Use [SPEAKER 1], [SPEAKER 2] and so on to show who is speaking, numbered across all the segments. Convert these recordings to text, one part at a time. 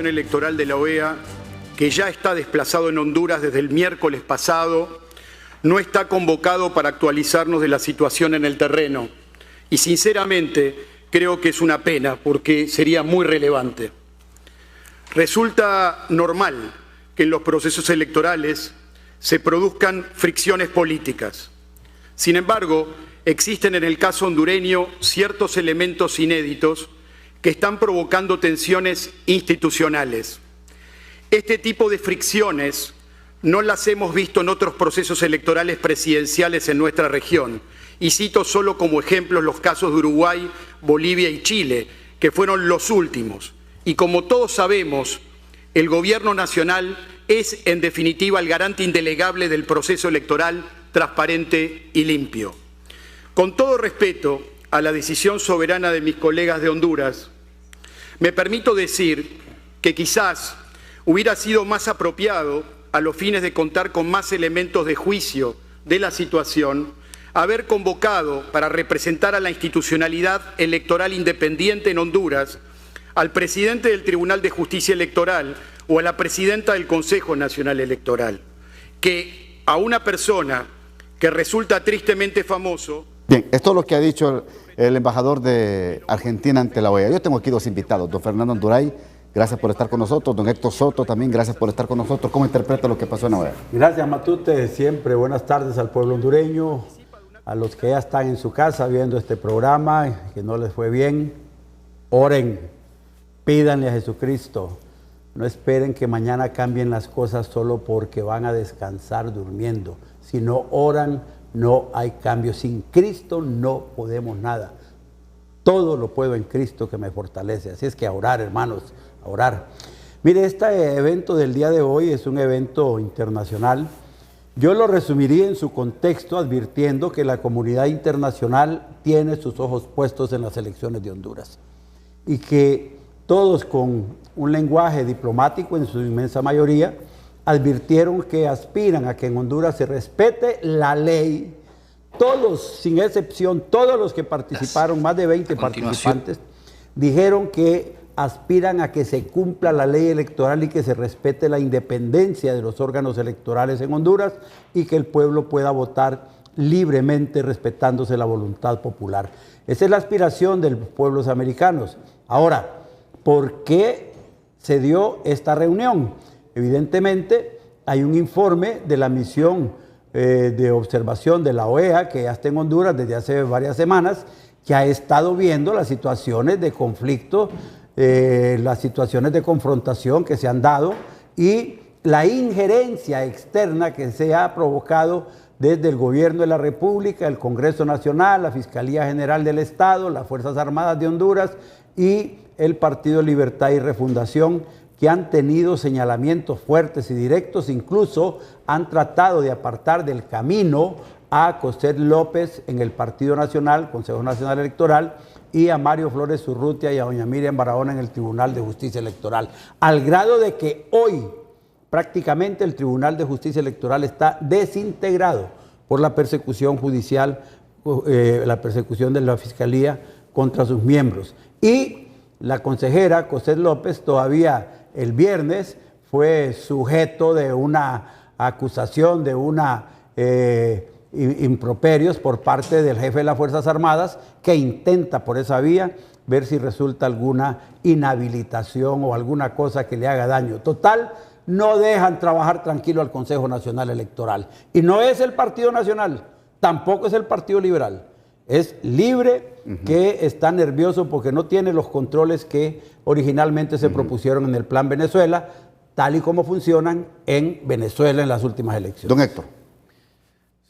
[SPEAKER 1] electoral de la OEA, que ya está desplazado en Honduras desde el miércoles pasado, no está convocado para actualizarnos de la situación en el terreno. Y sinceramente creo que es una pena porque sería muy relevante. Resulta normal que en los procesos electorales se produzcan fricciones políticas. Sin embargo, existen en el caso hondureño ciertos elementos inéditos que están provocando tensiones institucionales. Este tipo de fricciones no las hemos visto en otros procesos electorales presidenciales en nuestra región, y cito solo como ejemplos los casos de Uruguay, Bolivia y Chile, que fueron los últimos. Y como todos sabemos, el Gobierno Nacional es, en definitiva, el garante indelegable del proceso electoral transparente y limpio. Con todo respeto a la decisión soberana de mis colegas de Honduras, me permito decir que quizás hubiera sido más apropiado, a los fines de contar con más elementos de juicio de la situación, haber convocado para representar a la institucionalidad electoral independiente en Honduras al presidente del Tribunal de Justicia Electoral o a la presidenta del Consejo Nacional Electoral, que a una persona que resulta tristemente famoso.
[SPEAKER 2] Bien, esto es lo que ha dicho el embajador de Argentina ante la OEA. Yo tengo aquí dos invitados, don Fernando Anduray, gracias por estar con nosotros, don Héctor Soto también, gracias por estar con nosotros. ¿Cómo interpreta lo que pasó en la OEA?
[SPEAKER 3] Gracias, Matute, siempre buenas tardes al pueblo hondureño, a los que ya están en su casa viendo este programa, que no les fue bien, oren, pídanle a Jesucristo, no esperen que mañana cambien las cosas solo porque van a descansar durmiendo. Si no oran, no hay cambio. Sin Cristo no podemos nada. Todo lo puedo en Cristo que me fortalece. Así es que a orar, hermanos, a orar. Mire, este evento del día de hoy es un evento internacional. Yo lo resumiría en su contexto advirtiendo que la comunidad internacional tiene sus ojos puestos en las elecciones de Honduras y que todos con un lenguaje diplomático en su inmensa mayoría advirtieron que aspiran a que en Honduras se respete la ley. Todos, sin excepción, todos los que participaron, más de 20 participantes, dijeron que aspiran a que se cumpla la ley electoral y que se respete la independencia de los órganos electorales en Honduras y que el pueblo pueda votar libremente respetándose la voluntad popular. Esa es la aspiración de los pueblos americanos. Ahora, ¿por qué se dio esta reunión? Evidentemente, hay un informe de la misión de observación de la OEA, que ya está en Honduras desde hace varias semanas, que ha estado viendo las situaciones de conflicto, las situaciones de confrontación que se han dado y la injerencia externa que se ha provocado desde el Gobierno de la República, el Congreso Nacional, la Fiscalía General del Estado, las Fuerzas Armadas de Honduras y el Partido Libertad y Refundación, que han tenido señalamientos fuertes y directos, incluso han tratado de apartar del camino a Cossette López en el Partido Nacional, Consejo Nacional Electoral, y a Mario Flores Urrutia y a doña Miriam Barahona en el Tribunal de Justicia Electoral, al grado de que hoy prácticamente el Tribunal de Justicia Electoral está desintegrado por la persecución judicial, la persecución de la Fiscalía contra sus miembros. Y la consejera Cossette López todavía el viernes fue sujeto de una acusación, de una improperios por parte del jefe de las Fuerzas Armadas, que intenta por esa vía ver si resulta alguna inhabilitación o alguna cosa que le haga daño. Total, no dejan trabajar tranquilo al Consejo Nacional Electoral. Y no es el Partido Nacional, tampoco es el Partido Liberal. Es Libre, que está nervioso porque no tiene los controles que originalmente se propusieron en el Plan Venezuela, tal y como funcionan en Venezuela en las últimas elecciones.
[SPEAKER 2] Don Héctor.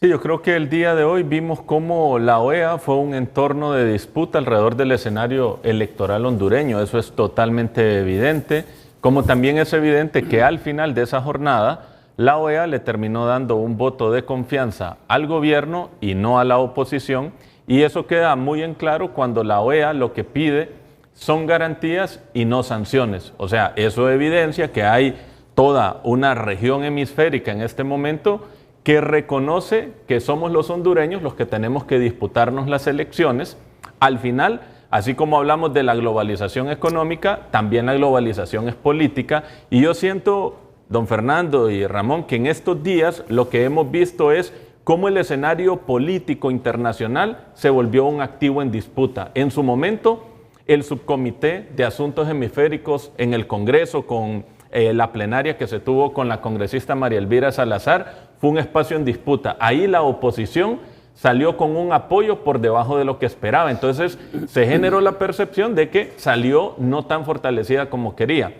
[SPEAKER 4] Sí, yo creo que el día de hoy vimos cómo la OEA fue un entorno de disputa alrededor del escenario electoral hondureño. Eso es totalmente evidente, como también es evidente que al final de esa jornada la OEA le terminó dando un voto de confianza al gobierno y no a la oposición, y eso queda muy en claro cuando la OEA lo que pide son garantías y no sanciones. O sea, eso evidencia que hay toda una región hemisférica en este momento que reconoce que somos los hondureños los que tenemos que disputarnos las elecciones, al final Así como hablamos de la globalización económica, también la globalización es política. Y yo siento, don Fernando y Ramón, que en estos días lo que hemos visto es cómo el escenario político internacional se volvió un activo en disputa. En su momento, el subcomité de asuntos hemisféricos en el Congreso, con la plenaria que se tuvo con la congresista María Elvira Salazar, fue un espacio en disputa. Ahí la oposición salió con un apoyo por debajo de lo que esperaba. Entonces se generó la percepción de que salió no tan fortalecida como quería.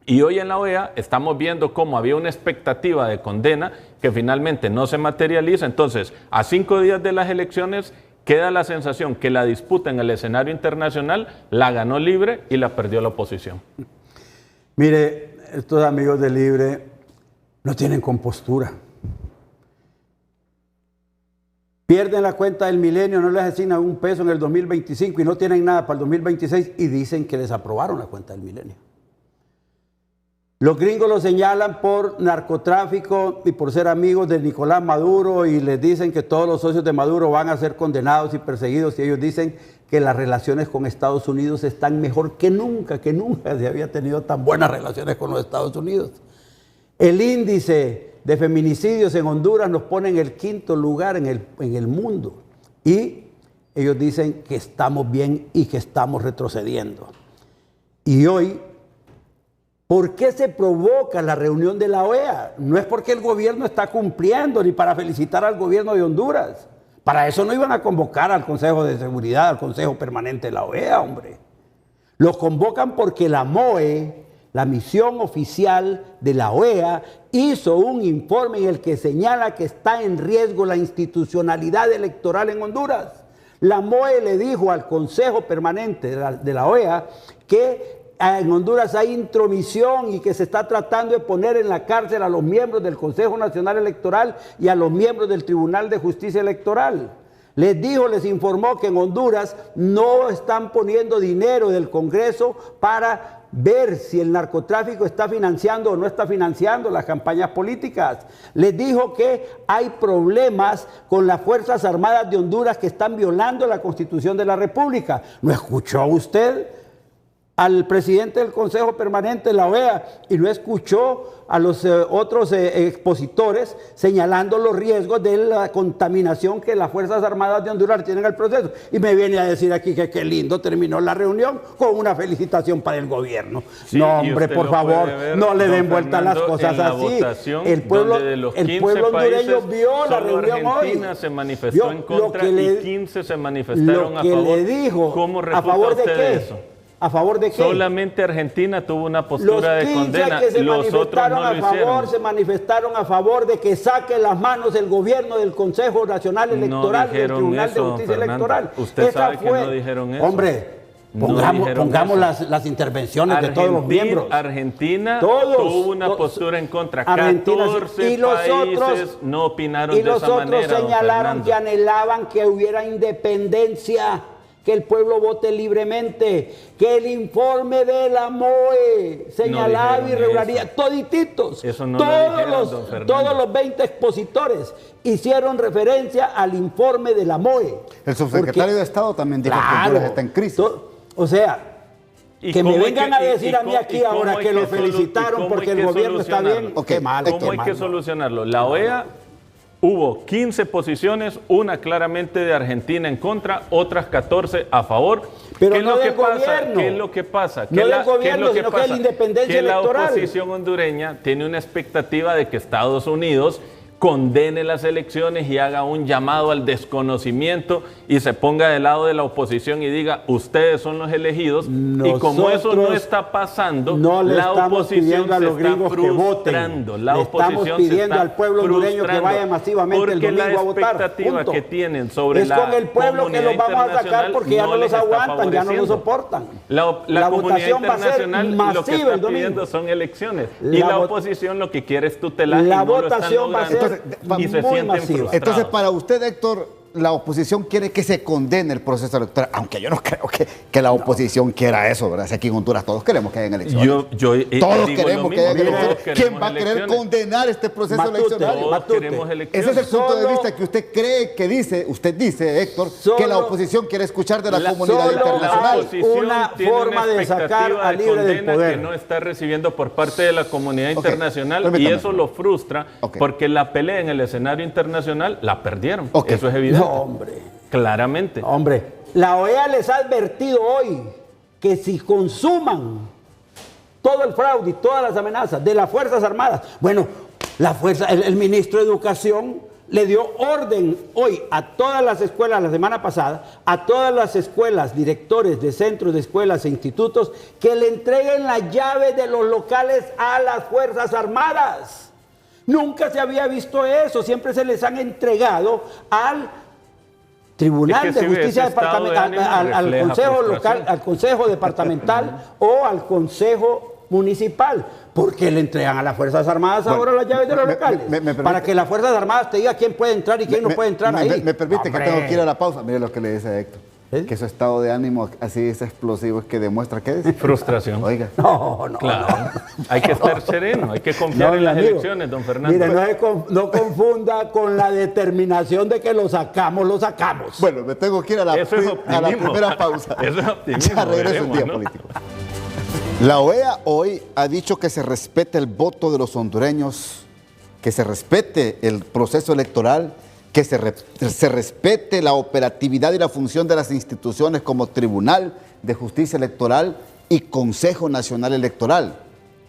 [SPEAKER 4] Y hoy en la OEA estamos viendo cómo había una expectativa de condena que finalmente no se materializa. Entonces, a 5 días de las elecciones, queda la sensación que la disputa en el escenario internacional la ganó Libre y la perdió la oposición.
[SPEAKER 3] Mire, estos amigos de Libre no tienen compostura. Pierden la cuenta del milenio, no les asignan un peso en el 2025 y no tienen nada para el 2026 y dicen que les aprobaron la cuenta del milenio. Los gringos lo señalan por narcotráfico y por ser amigos de Nicolás Maduro y les dicen que todos los socios de Maduro van a ser condenados y perseguidos y ellos dicen que las relaciones con Estados Unidos están mejor que nunca se había tenido tan buenas relaciones con los Estados Unidos. El índice de feminicidios en Honduras nos pone en el 5º lugar en el mundo y ellos dicen que estamos bien y que estamos retrocediendo. Y hoy, ¿por qué se provoca la reunión de la OEA? No es porque el gobierno está cumpliendo ni para felicitar al gobierno de Honduras. Para eso no iban a convocar al Consejo de Seguridad, al Consejo Permanente de la OEA, hombre. Los convocan porque la MOE, la misión oficial de la OEA, hizo un informe en el que señala que está en riesgo la institucionalidad electoral en Honduras. La MOE le dijo al Consejo Permanente de la OEA que en Honduras hay intromisión y que se está tratando de poner en la cárcel a los miembros del Consejo Nacional Electoral y a los miembros del Tribunal de Justicia Electoral. Les informó que en Honduras no están poniendo dinero del Congreso para ver si el narcotráfico está financiando o no está financiando las campañas políticas. Les dijo que hay problemas con las Fuerzas Armadas de Honduras que están violando la Constitución de la República. ¿No escuchó usted al presidente del Consejo Permanente de la OEA y no escuchó a los otros expositores señalando los riesgos de la contaminación que las Fuerzas Armadas de Honduras tienen al proceso? Y me viene a decir aquí que qué lindo terminó la reunión con una felicitación para el gobierno. Sí, no, hombre, por favor, no le den vuelta a las cosas así. El pueblo hondureño vio la reunión hoy.
[SPEAKER 4] Argentina se manifestó en contra y 15 se manifestaron a favor.
[SPEAKER 3] Le dijo,
[SPEAKER 4] ¿cómo refuta usted de eso?
[SPEAKER 3] ¿A favor de qué?
[SPEAKER 4] Solamente Argentina tuvo una postura de condena. Los otros no lo hicieron.
[SPEAKER 3] Se manifestaron a favor de que saque las manos el gobierno del Consejo Nacional Electoral y del Tribunal de Justicia Electoral.
[SPEAKER 4] Usted sabe que no dijeron eso.
[SPEAKER 3] Hombre, pongamos las intervenciones de todos los miembros.
[SPEAKER 4] Argentina tuvo una postura en contra. 14 países no opinaron de esa manera.
[SPEAKER 3] Y los otros señalaron que anhelaban que hubiera independencia, que el pueblo vote libremente, que el informe de la MOE señalaba irregularidad, todititos, todos los 20 expositores hicieron referencia al informe de la MOE.
[SPEAKER 2] El subsecretario de Estado también dijo que Honduras está en crisis.
[SPEAKER 3] O sea, que me vengan a decir a mí aquí ahora que lo felicitaron porque el gobierno está bien.
[SPEAKER 4] Qué mal. ¿Cómo hay que solucionarlo? La OEA hubo 15 posiciones, una claramente de Argentina en contra, otras 14 a favor.
[SPEAKER 3] Pero
[SPEAKER 4] ¿Qué es
[SPEAKER 3] no
[SPEAKER 4] lo
[SPEAKER 3] del
[SPEAKER 4] que pasa?
[SPEAKER 3] gobierno.
[SPEAKER 4] ¿Qué es lo que pasa?
[SPEAKER 3] No del gobierno, sino que es la independencia electoral.
[SPEAKER 4] La oposición hondureña tiene una expectativa de que Estados Unidos condene las elecciones y haga un llamado al desconocimiento y se ponga del lado de la oposición y diga, ustedes son los elegidos. Y como eso no está pasando, la oposición se está frustrando. La oposición
[SPEAKER 3] pidiendo al pueblo hondureño que vaya masivamente el domingo a votar.
[SPEAKER 4] La expectativa que tienen sobre la
[SPEAKER 3] con el pueblo que los vamos a sacar porque ya no los aguantan, ya no los soportan.
[SPEAKER 4] La votación va a ser masiva lo que está pidiendo son elecciones. Y la oposición lo que quiere es tutelar.
[SPEAKER 3] La votación va a ser
[SPEAKER 4] y se sienten frustrados.
[SPEAKER 2] Entonces, para usted, Héctor, la oposición quiere que se condene el proceso electoral, aunque yo no creo que la oposición quiera eso, ¿verdad? Si aquí en Honduras todos queremos que hayan elecciones. Todos queremos que hayan elecciones. ¿Quién va a querer condenar este proceso electoral?
[SPEAKER 4] Todos queremos elecciones.
[SPEAKER 2] Ese es el punto de vista que usted cree que dice, usted dice, Héctor, que la oposición quiere escuchar de la comunidad internacional.
[SPEAKER 4] Una forma de sacar a Libre del poder que no está recibiendo por parte de la comunidad internacional, y eso lo frustra porque la pelea en el escenario internacional la perdieron. Eso es evidente.
[SPEAKER 3] No, hombre.
[SPEAKER 4] Claramente.
[SPEAKER 3] Hombre, la OEA les ha advertido hoy que si consuman todo el fraude y todas las amenazas de las Fuerzas Armadas, bueno, el ministro de Educación le dio orden hoy a todas las escuelas, la semana pasada, a todas las escuelas, directores de centros de escuelas e institutos, que le entreguen la llave de los locales a las Fuerzas Armadas. Nunca se había visto eso, siempre se les han entregado al Tribunal de Justicia Departamental, al Consejo Local, al Consejo Departamental o al Consejo Municipal. ¿Por qué le entregan a las Fuerzas Armadas ahora las llaves de los locales? Para que las Fuerzas Armadas te digan quién puede entrar y quién no puede entrar ahí.
[SPEAKER 2] Me permite que tengo que ir a la pausa. Mire lo que le dice Héctor. Que su estado de ánimo así es explosivo, es que demuestra ¿qué es?
[SPEAKER 4] Frustración.
[SPEAKER 2] Oiga.
[SPEAKER 3] No.
[SPEAKER 4] Claro. Hay que estar sereno, hay que confiar en las elecciones, don Fernando.
[SPEAKER 3] Mire, no confunda con la determinación de que lo sacamos.
[SPEAKER 2] Bueno, me tengo que ir a la primera pausa.
[SPEAKER 4] Eso es optimismo.
[SPEAKER 2] Ya regreso el día político. La OEA hoy ha dicho que se respete el voto de los hondureños, que se respete el proceso electoral, que se respete la operatividad y la función de las instituciones como Tribunal de Justicia Electoral y Consejo Nacional Electoral.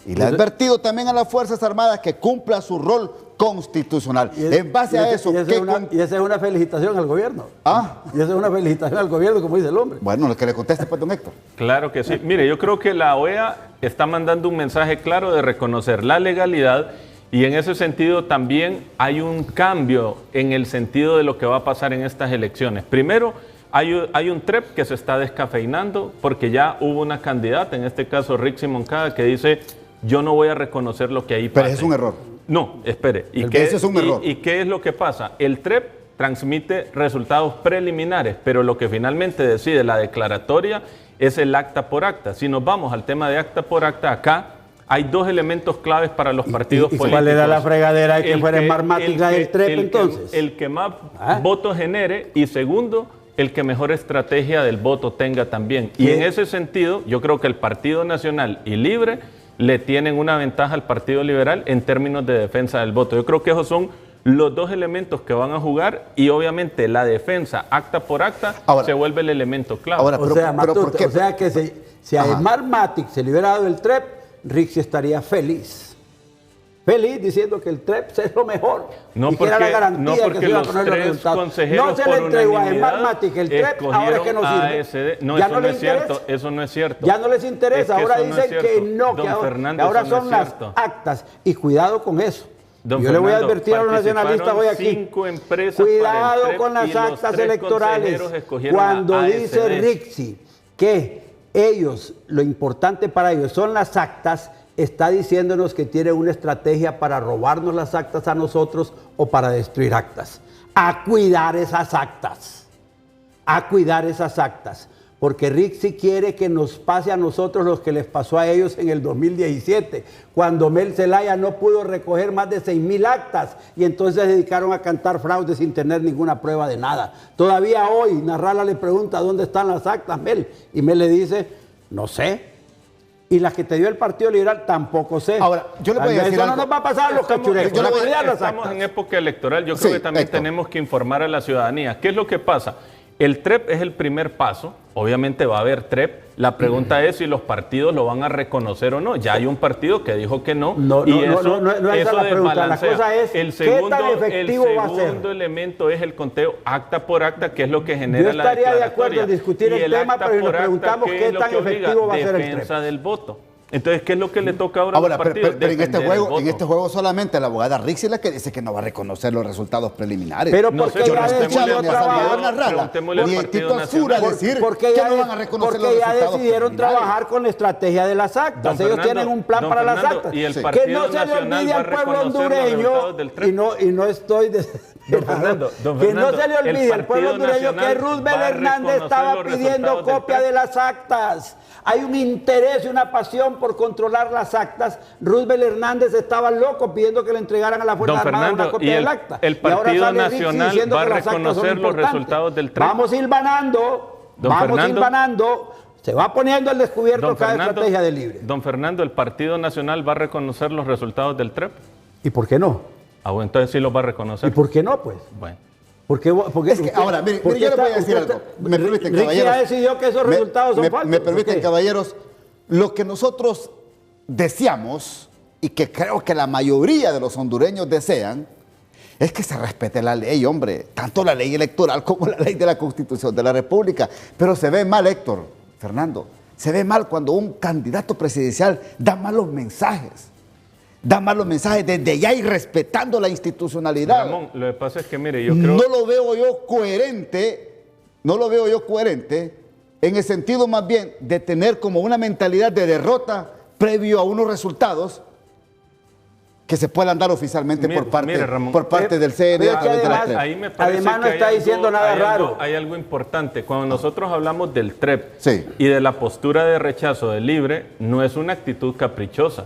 [SPEAKER 2] Y le ha advertido también a las Fuerzas Armadas que cumpla su rol constitucional. En base a eso...
[SPEAKER 3] Y esa es una felicitación al gobierno. Y esa es una felicitación al gobierno, como dice el hombre.
[SPEAKER 2] Bueno, lo que le conteste, pues, don Héctor.
[SPEAKER 4] Claro que sí. Mire, yo creo que la OEA está mandando un mensaje claro de reconocer la legalidad, y en ese sentido también hay un cambio en el sentido de lo que va a pasar en estas elecciones. Primero, hay un TREP que se está descafeinando porque ya hubo una candidata, en este caso Rixi Moncada, que dice: yo no voy a reconocer lo que ahí pasa.
[SPEAKER 2] Pero es un error.
[SPEAKER 4] No, espere.
[SPEAKER 2] Ese es un error.
[SPEAKER 4] ¿Y qué es lo que pasa? El TREP transmite resultados preliminares, pero lo que finalmente decide la declaratoria es el acta por acta. Si nos vamos al tema de acta por acta, acá hay dos elementos claves para los partidos políticos.
[SPEAKER 3] ¿Cuál era la fregadera de que fuera marmática del TREP entonces?
[SPEAKER 4] El que más votos genere, y segundo, el que mejor estrategia del voto tenga también. Y en ese sentido, yo creo que el Partido Nacional y Libre le tienen una ventaja al Partido Liberal en términos de defensa del voto. Yo creo que esos son los dos elementos que van a jugar, y obviamente la defensa acta por acta se vuelve el elemento clave.
[SPEAKER 3] Ahora, o sea que si a Edmar Matic se le hubiera dado el TREP, Rixi estaría feliz diciendo que el TREP es lo mejor.
[SPEAKER 4] No, porque,
[SPEAKER 3] la garantía
[SPEAKER 4] porque los tres consejeros
[SPEAKER 3] no se le entregó a Edmar Matic el TREP, ahora es que no sirve.
[SPEAKER 4] No, ya eso no es cierto, eso no es cierto.
[SPEAKER 3] Ya no les interesa, ahora dicen que no, que ahora son las actas. Y cuidado con eso. Yo le voy a advertir a los nacionalistas hoy aquí, cuidado con las actas electorales. Cuando dice Rixi que ellos, lo importante para ellos son las actas, está diciéndonos que tiene una estrategia para robarnos las actas a nosotros o para destruir actas. A cuidar esas actas. Porque Rixi quiere que nos pase a nosotros lo que les pasó a ellos en el 2017, cuando Mel Zelaya no pudo recoger más de 6,000 actas y entonces se dedicaron a cantar fraude sin tener ninguna prueba de nada. Todavía hoy Narrala le pregunta dónde están las actas, Mel, y Mel le dice, no sé. Y las que te dio el Partido Liberal tampoco sé.
[SPEAKER 2] Ahora, yo le voy a decir
[SPEAKER 3] eso no nos va a pasar a los cachurecos.
[SPEAKER 4] Estamos en época electoral. Yo creo que también tenemos que informar a la ciudadanía. ¿Qué es lo que pasa? El TREP es el primer paso. Obviamente va a haber TREP. La pregunta es si los partidos lo van a reconocer o no. Ya hay un partido que dijo que no.
[SPEAKER 3] No es la pregunta. La cosa es ¿qué tan efectivo va a ser?
[SPEAKER 4] El segundo elemento es el conteo acta por acta, que es lo que genera la declaratoria.
[SPEAKER 3] Yo estaría de acuerdo en discutir el tema, pero nos preguntamos qué tan efectivo va a ser el TREP.
[SPEAKER 4] Defensa del voto. Entonces, ¿qué es lo que le toca ahora
[SPEAKER 2] Ahora,
[SPEAKER 4] a los partidos?
[SPEAKER 2] pero en
[SPEAKER 4] Defender
[SPEAKER 2] este juego solamente la abogada Rixi es la que dice que no va a reconocer los resultados preliminares.
[SPEAKER 3] Pero
[SPEAKER 4] No
[SPEAKER 3] porque
[SPEAKER 4] sé,
[SPEAKER 3] ya
[SPEAKER 4] preguntémosle
[SPEAKER 3] decidieron
[SPEAKER 4] al
[SPEAKER 3] trabajar,
[SPEAKER 4] partido- preguntémosle al
[SPEAKER 2] ni
[SPEAKER 4] Partido
[SPEAKER 2] Tito Azura
[SPEAKER 4] Nacional.
[SPEAKER 2] decir
[SPEAKER 3] porque
[SPEAKER 2] que
[SPEAKER 3] ya,
[SPEAKER 2] no van a reconocer los
[SPEAKER 3] porque ya
[SPEAKER 2] resultados
[SPEAKER 3] decidieron
[SPEAKER 2] preliminares.
[SPEAKER 3] trabajar con la estrategia de las actas.
[SPEAKER 4] Don
[SPEAKER 3] Ellos
[SPEAKER 4] Fernando,
[SPEAKER 3] tienen un plan
[SPEAKER 4] don
[SPEAKER 3] para las
[SPEAKER 4] Fernando,
[SPEAKER 3] actas.
[SPEAKER 4] y el
[SPEAKER 3] Que
[SPEAKER 4] Partido
[SPEAKER 3] no se le
[SPEAKER 4] Nacional
[SPEAKER 3] olvide
[SPEAKER 4] va a
[SPEAKER 3] al pueblo
[SPEAKER 4] reconocer los
[SPEAKER 3] hondureño,
[SPEAKER 4] resultados del TREP.
[SPEAKER 3] y no estoy
[SPEAKER 4] Don Fernando,
[SPEAKER 3] que no se le
[SPEAKER 4] el
[SPEAKER 3] olvide al pueblo
[SPEAKER 4] Partido
[SPEAKER 3] hondureño que
[SPEAKER 4] Nacional
[SPEAKER 3] Roosevelt
[SPEAKER 4] va a
[SPEAKER 3] Hernández
[SPEAKER 4] reconocer
[SPEAKER 3] estaba
[SPEAKER 4] los
[SPEAKER 3] pidiendo
[SPEAKER 4] resultados del
[SPEAKER 3] copia
[SPEAKER 4] TREP.
[SPEAKER 3] de las actas. Hay un interés y una pasión por controlar las actas. Roosevelt Hernández estaba loco pidiendo que le entregaran a la Fuerza
[SPEAKER 4] Don
[SPEAKER 3] Armada
[SPEAKER 4] Fernando,
[SPEAKER 3] una copia
[SPEAKER 4] y
[SPEAKER 3] del acta.
[SPEAKER 4] el
[SPEAKER 3] Y ahora
[SPEAKER 4] Partido
[SPEAKER 3] sale Rixi
[SPEAKER 4] Nacional
[SPEAKER 3] diciendo
[SPEAKER 4] va a
[SPEAKER 3] que las actas son
[SPEAKER 4] reconocer los
[SPEAKER 3] importantes.
[SPEAKER 4] resultados del TREP.
[SPEAKER 3] Vamos hilvanando,
[SPEAKER 4] Don
[SPEAKER 3] vamos
[SPEAKER 4] Fernando,
[SPEAKER 3] hilvanando. Se va poniendo al descubierto
[SPEAKER 4] Don
[SPEAKER 3] cada
[SPEAKER 4] Fernando,
[SPEAKER 3] estrategia de Libre.
[SPEAKER 4] Don Fernando, ¿el Partido Nacional va a reconocer los resultados del TREP?
[SPEAKER 3] ¿Y por qué no?
[SPEAKER 4] Ah, bueno, entonces sí los va a
[SPEAKER 3] ¿Y
[SPEAKER 4] reconocer.
[SPEAKER 3] por qué no, pues?
[SPEAKER 4] Bueno.
[SPEAKER 3] Porque
[SPEAKER 2] Es que ahora, mire, yo le voy a decir algo. Me permiten,
[SPEAKER 3] Rixi
[SPEAKER 2] caballeros.
[SPEAKER 3] ya decidió que esos resultados son falsos.
[SPEAKER 2] Me permiten,
[SPEAKER 3] ¿Por qué?
[SPEAKER 2] caballeros, lo que nosotros deseamos, y que creo que la mayoría de los hondureños desean, es que se respete la ley, hombre. Tanto la ley electoral como la ley de la Constitución de la República. Pero se ve mal, Héctor, Fernando, se ve mal cuando un candidato presidencial da malos mensajes. Da malos mensajes desde ya y respetando la institucionalidad.
[SPEAKER 4] Ramón, lo que pasa es que, mire, yo creo...
[SPEAKER 2] No lo veo yo coherente, en el sentido más bien de tener como una mentalidad de derrota previo a unos resultados que se puedan dar oficialmente
[SPEAKER 4] Mire, Ramón,
[SPEAKER 2] por parte del CNE.
[SPEAKER 3] pero es que
[SPEAKER 2] a través de la
[SPEAKER 3] además-
[SPEAKER 2] TREP.
[SPEAKER 4] Ahí me parece
[SPEAKER 3] Además no
[SPEAKER 4] que hay
[SPEAKER 3] está diciendo nada raro.
[SPEAKER 4] Hay algo importante. Cuando nosotros hablamos del TREP
[SPEAKER 2] Sí.
[SPEAKER 4] y de la postura de rechazo del Libre, no es una actitud caprichosa.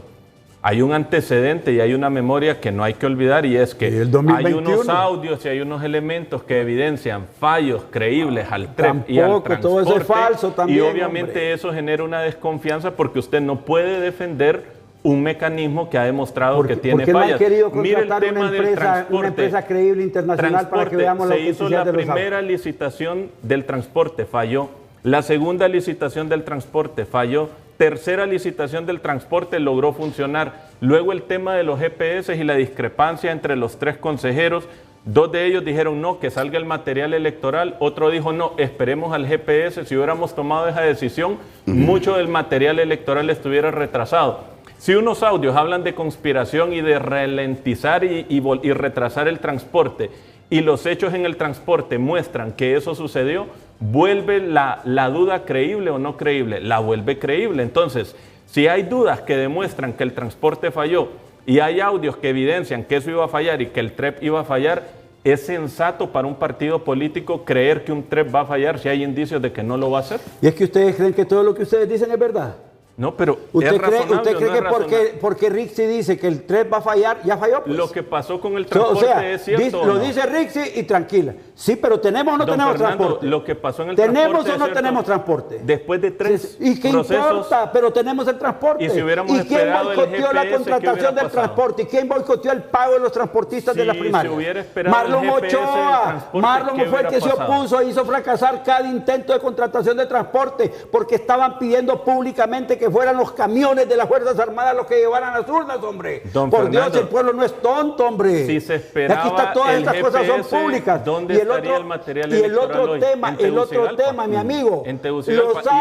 [SPEAKER 4] Hay un antecedente y hay una memoria que no hay que olvidar, y es que
[SPEAKER 3] Y el
[SPEAKER 4] hay
[SPEAKER 3] 2021.
[SPEAKER 4] unos audios y hay unos elementos que evidencian fallos creíbles al TREP y al
[SPEAKER 3] Tampoco,
[SPEAKER 4] transporte.
[SPEAKER 3] todo eso es falso también,
[SPEAKER 4] y obviamente
[SPEAKER 3] hombre.
[SPEAKER 4] eso genera una desconfianza porque usted no puede defender un mecanismo que ha demostrado que tiene
[SPEAKER 3] porque no
[SPEAKER 4] fallas.
[SPEAKER 3] han querido
[SPEAKER 4] Mire el
[SPEAKER 3] contratar
[SPEAKER 4] tema del
[SPEAKER 3] una
[SPEAKER 4] transporte.
[SPEAKER 3] empresa creíble internacional para que veamos la
[SPEAKER 4] se hizo la
[SPEAKER 3] autenticidad de los autos.
[SPEAKER 4] primera licitación del transporte, falló. La segunda licitación del transporte falló. Tercera licitación del transporte logró funcionar. Luego el tema de los GPS y la discrepancia entre los tres consejeros. Dos de ellos dijeron no, que salga el material electoral. Otro dijo no, esperemos al GPS. Si hubiéramos tomado esa decisión, mucho del material electoral estuviera retrasado. Si unos audios hablan de conspiración y de ralentizar y retrasar el transporte, y los hechos en el transporte muestran que eso sucedió, ¿vuelve la duda creíble o no creíble? La vuelve creíble. Entonces, si hay dudas que demuestran que el transporte falló y hay audios que evidencian que eso iba a fallar y que el TREP iba a fallar, ¿es sensato para un partido político creer que un TREP va a fallar si hay indicios de que no lo va a hacer?
[SPEAKER 3] Y es que ustedes creen que todo lo que ustedes dicen es verdad.
[SPEAKER 4] No, pero
[SPEAKER 3] ¿Usted
[SPEAKER 4] ¿es
[SPEAKER 3] cree,
[SPEAKER 4] razonable
[SPEAKER 3] usted
[SPEAKER 4] o
[SPEAKER 3] cree
[SPEAKER 4] no
[SPEAKER 3] que
[SPEAKER 4] es razonable?
[SPEAKER 3] porque Rixi dice que el TREP va a fallar, ya falló? Pues?
[SPEAKER 4] Lo que pasó con el
[SPEAKER 3] O
[SPEAKER 4] transporte
[SPEAKER 3] sea,
[SPEAKER 4] es cierto. ¿o
[SPEAKER 3] lo
[SPEAKER 4] no?
[SPEAKER 3] dice Rixi y tranquila. Sí, pero ¿tenemos o no
[SPEAKER 4] Don
[SPEAKER 3] tenemos
[SPEAKER 4] Fernando,
[SPEAKER 3] transporte?
[SPEAKER 4] lo que pasó en el
[SPEAKER 3] ¿Tenemos
[SPEAKER 4] transporte
[SPEAKER 3] o
[SPEAKER 4] es
[SPEAKER 3] no
[SPEAKER 4] cierto.
[SPEAKER 3] tenemos transporte?
[SPEAKER 4] Después de 3
[SPEAKER 3] ¿Y qué
[SPEAKER 4] procesos,
[SPEAKER 3] importa? Pero tenemos el transporte.
[SPEAKER 4] Y si hubiéramos
[SPEAKER 3] quién
[SPEAKER 4] esperado el
[SPEAKER 3] boicoteó la
[SPEAKER 4] GPS, ¿qué
[SPEAKER 3] contratación
[SPEAKER 4] hubiera
[SPEAKER 3] del
[SPEAKER 4] pasado?
[SPEAKER 3] transporte? ¿Y quién boicoteó el pago de los transportistas de
[SPEAKER 4] Si
[SPEAKER 3] las primarias?
[SPEAKER 4] se hubiera esperado
[SPEAKER 3] Marlon
[SPEAKER 4] el GPS del
[SPEAKER 3] Ochoa.
[SPEAKER 4] transporte,
[SPEAKER 3] Marlon
[SPEAKER 4] ¿qué
[SPEAKER 3] fue el que
[SPEAKER 4] hubiera
[SPEAKER 3] se
[SPEAKER 4] pasado?
[SPEAKER 3] opuso e hizo fracasar cada intento de contratación de transporte porque estaban pidiendo públicamente que fueran los camiones de las Fuerzas Armadas los que llevaran las urnas, hombre.
[SPEAKER 4] Don
[SPEAKER 3] Por
[SPEAKER 4] Fernando,
[SPEAKER 3] Dios, el pueblo no es tonto, hombre.
[SPEAKER 4] si se esperaba
[SPEAKER 3] Aquí está, todas
[SPEAKER 4] el
[SPEAKER 3] estas cosas
[SPEAKER 4] GPS,
[SPEAKER 3] son públicas.
[SPEAKER 4] ¿dónde
[SPEAKER 3] Y el
[SPEAKER 4] estaría
[SPEAKER 3] otro,
[SPEAKER 4] el material
[SPEAKER 3] y el
[SPEAKER 4] electoral
[SPEAKER 3] otro
[SPEAKER 4] hoy?
[SPEAKER 3] tema,
[SPEAKER 4] En
[SPEAKER 3] el otro
[SPEAKER 4] Tegucigalpa.
[SPEAKER 3] tema, mi amigo.
[SPEAKER 4] En Tegucigalpa,
[SPEAKER 3] Los
[SPEAKER 4] y el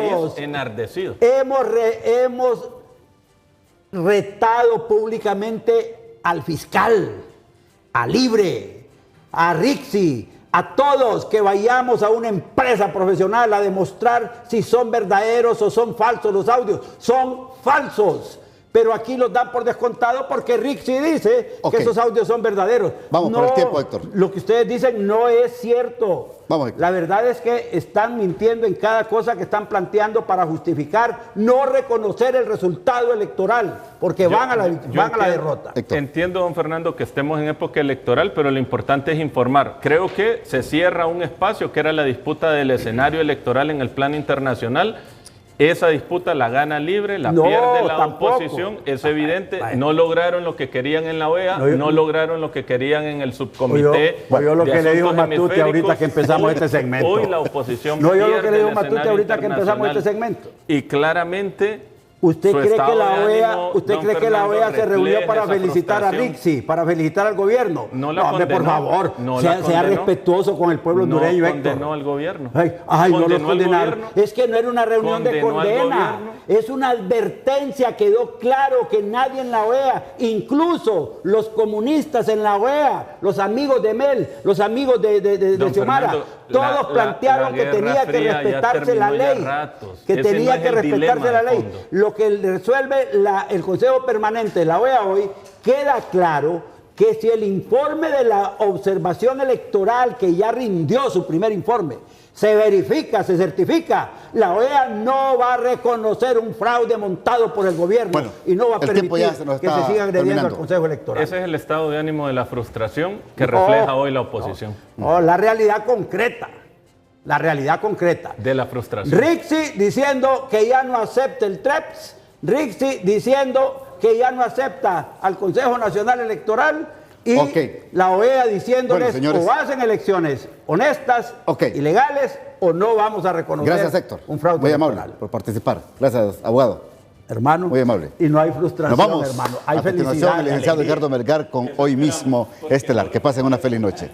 [SPEAKER 3] audios.
[SPEAKER 4] país enardecido.
[SPEAKER 3] Hemos retado públicamente al fiscal, a Libre, a Rixi, a todos que vayamos a una empresa profesional a demostrar si son verdaderos o son falsos los audios. Son falsos. Pero aquí los dan por descontado porque Rixi dice
[SPEAKER 2] Ok.
[SPEAKER 3] que esos audios son verdaderos.
[SPEAKER 2] Vamos por el tiempo, Héctor.
[SPEAKER 3] Lo que ustedes dicen no es cierto.
[SPEAKER 2] Vamos, Héctor.
[SPEAKER 3] La verdad es que están mintiendo en cada cosa que están planteando para justificar no reconocer el resultado electoral, porque van a la
[SPEAKER 4] entiendo-
[SPEAKER 3] derrota.
[SPEAKER 2] Héctor.
[SPEAKER 4] Entiendo, don Fernando, que estemos en época electoral, pero lo importante es informar. Creo que se cierra un espacio que era la disputa del escenario electoral en el plano internacional. Esa disputa la gana Libre, la
[SPEAKER 3] No,
[SPEAKER 4] pierde la
[SPEAKER 3] tampoco.
[SPEAKER 4] oposición, es evidente.
[SPEAKER 3] Bueno.
[SPEAKER 4] No lograron lo que querían en la OEA,
[SPEAKER 3] No, yo-
[SPEAKER 4] no lograron lo que querían en el subcomité.
[SPEAKER 3] Oyó lo
[SPEAKER 4] de
[SPEAKER 3] que le dijo
[SPEAKER 4] asuntos
[SPEAKER 3] Matute ahorita
[SPEAKER 4] hemisféricos.
[SPEAKER 3] que empezamos
[SPEAKER 4] Hoy-
[SPEAKER 3] este segmento.
[SPEAKER 4] Hoy la oposición
[SPEAKER 3] No oyó lo que
[SPEAKER 4] pierde
[SPEAKER 3] le dijo
[SPEAKER 4] el
[SPEAKER 3] Matute
[SPEAKER 4] escenario
[SPEAKER 3] ahorita que empezamos este
[SPEAKER 4] internacional.
[SPEAKER 3] segmento.
[SPEAKER 4] Y claramente
[SPEAKER 3] ¿Usted
[SPEAKER 4] Su
[SPEAKER 3] cree que
[SPEAKER 4] estado
[SPEAKER 3] la
[SPEAKER 4] de
[SPEAKER 3] OEA,
[SPEAKER 4] ánimo,
[SPEAKER 3] usted
[SPEAKER 4] don
[SPEAKER 3] cree que la
[SPEAKER 4] Fernando,
[SPEAKER 3] OEA se reunió
[SPEAKER 4] refleja
[SPEAKER 3] para
[SPEAKER 4] esa
[SPEAKER 3] felicitar a
[SPEAKER 4] frustración?
[SPEAKER 3] Rixi, para felicitar al gobierno?
[SPEAKER 4] No la
[SPEAKER 3] hombre, por
[SPEAKER 4] condenó,
[SPEAKER 3] favor,
[SPEAKER 4] no la
[SPEAKER 3] sea
[SPEAKER 4] condenó.
[SPEAKER 3] respetuoso con el pueblo hondureño,
[SPEAKER 4] No
[SPEAKER 3] Héctor.
[SPEAKER 4] condenó al gobierno.
[SPEAKER 3] Ay, no los
[SPEAKER 4] Condenó al
[SPEAKER 3] condenaron.
[SPEAKER 4] gobierno.
[SPEAKER 3] Es que no era una reunión de
[SPEAKER 4] Condenó al
[SPEAKER 3] condena,
[SPEAKER 4] gobierno.
[SPEAKER 3] es una advertencia. Quedó claro que nadie en la OEA, incluso los comunistas en la OEA, los amigos de Mel, los amigos de
[SPEAKER 4] Don
[SPEAKER 3] Xiomara,
[SPEAKER 4] Fernando,
[SPEAKER 3] todos plantearon que
[SPEAKER 4] Guerra
[SPEAKER 3] tenía que
[SPEAKER 4] Fría ya
[SPEAKER 3] respetarse la
[SPEAKER 4] terminó ya
[SPEAKER 3] ley,
[SPEAKER 4] ratos.
[SPEAKER 3] que
[SPEAKER 4] Ese
[SPEAKER 3] tenía
[SPEAKER 4] no es
[SPEAKER 3] que
[SPEAKER 4] el
[SPEAKER 3] respetarse
[SPEAKER 4] dilema
[SPEAKER 3] la
[SPEAKER 4] de
[SPEAKER 3] ley.
[SPEAKER 4] fondo.
[SPEAKER 3] Lo que resuelve el Consejo Permanente de la OEA hoy, queda claro que si el informe de la observación electoral, que ya rindió su primer informe, se verifica, se certifica, la OEA no va a reconocer un fraude montado por el gobierno,
[SPEAKER 2] Bueno,
[SPEAKER 3] y no va a
[SPEAKER 2] el tiempo
[SPEAKER 3] permitir
[SPEAKER 2] ya se nos
[SPEAKER 3] que
[SPEAKER 2] está
[SPEAKER 3] se siga agrediendo
[SPEAKER 2] terminando.
[SPEAKER 3] al Consejo Electoral.
[SPEAKER 4] Ese es el estado de ánimo de la frustración que refleja hoy la oposición.
[SPEAKER 3] No, la realidad concreta. La realidad concreta.
[SPEAKER 4] De la frustración.
[SPEAKER 3] Rixi diciendo que ya no acepta el TREPS, Rixi diciendo que ya no acepta al Consejo Nacional Electoral y
[SPEAKER 2] Ok.
[SPEAKER 3] la OEA diciéndoles,
[SPEAKER 2] Bueno, señores.
[SPEAKER 3] o hacen elecciones honestas
[SPEAKER 2] Ok.
[SPEAKER 3] y legales o no vamos a reconocer
[SPEAKER 2] Gracias, Héctor.
[SPEAKER 3] un fraude
[SPEAKER 2] Muy amable
[SPEAKER 3] electoral.
[SPEAKER 2] por participar. Gracias, abogado.
[SPEAKER 3] Hermano,
[SPEAKER 2] Muy amable.
[SPEAKER 3] y no hay frustración,
[SPEAKER 2] Nos vamos.
[SPEAKER 3] hermano, hay
[SPEAKER 2] A continuación,
[SPEAKER 3] felicidad.
[SPEAKER 2] el licenciado
[SPEAKER 3] alegría.
[SPEAKER 2] Edgardo Melgar con Hoy Mismo Estelar. Que pasen una feliz noche.